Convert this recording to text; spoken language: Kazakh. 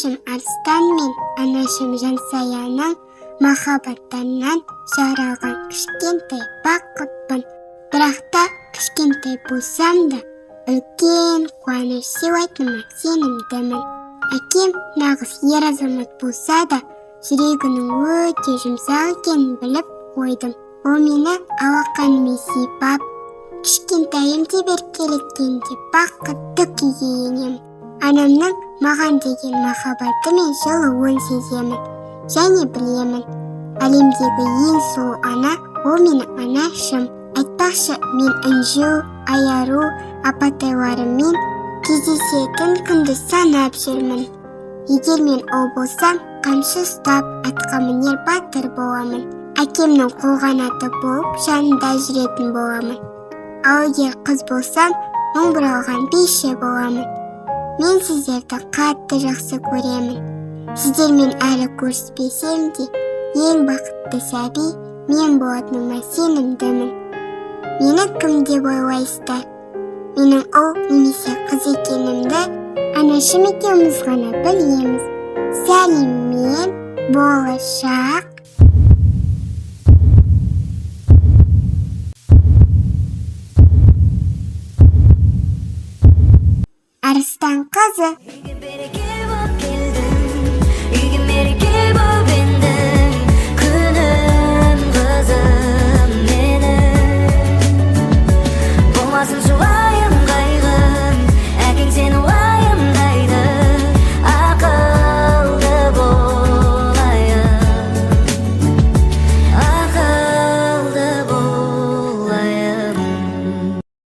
Анашым Арыстан мен анашым Жансаяның махаббаттарынан жаралған кішкентай бақытпын. Бірақ та кішкентай болсам да, үлкен қуаныш сыйлайтыныма сенімдімін. Әкем нағыз ер азамат болса да, жүрегінің өте жұмсақ екенін біліп қойдым. Ол мені алақанымен сипап, кішкентайым деп еркелеткенде бақытты күйге енемін. Анамның маған деген махаббаты мен жылуын сеземін. Және білемін, әлемдегі ең сұлу ана ол менің анашым. Айтпақшы, мен інжу, аяру, апатайларыммен кездесетін күнді санап жүрмін. Егер мен ол болсам, қамшы ұстап, атқа мінер батыр боламын. Әкемнің қолғанаты болып, жанында жүретін боламын. Ал егер қыз болсам, мың бұралған биші боламын. Мен сіздерді қатты жақсы көремін. Сіздермен әлі көріспесем де, ең бақытты сәби мен болатыныма сенімдімін. Мені кім деп ойлайсыздар? Менің ұл немесе қыз екенімді анашым екеуміз ғана білеміз. Сәлеммен, болашақ. Арыстан қызы.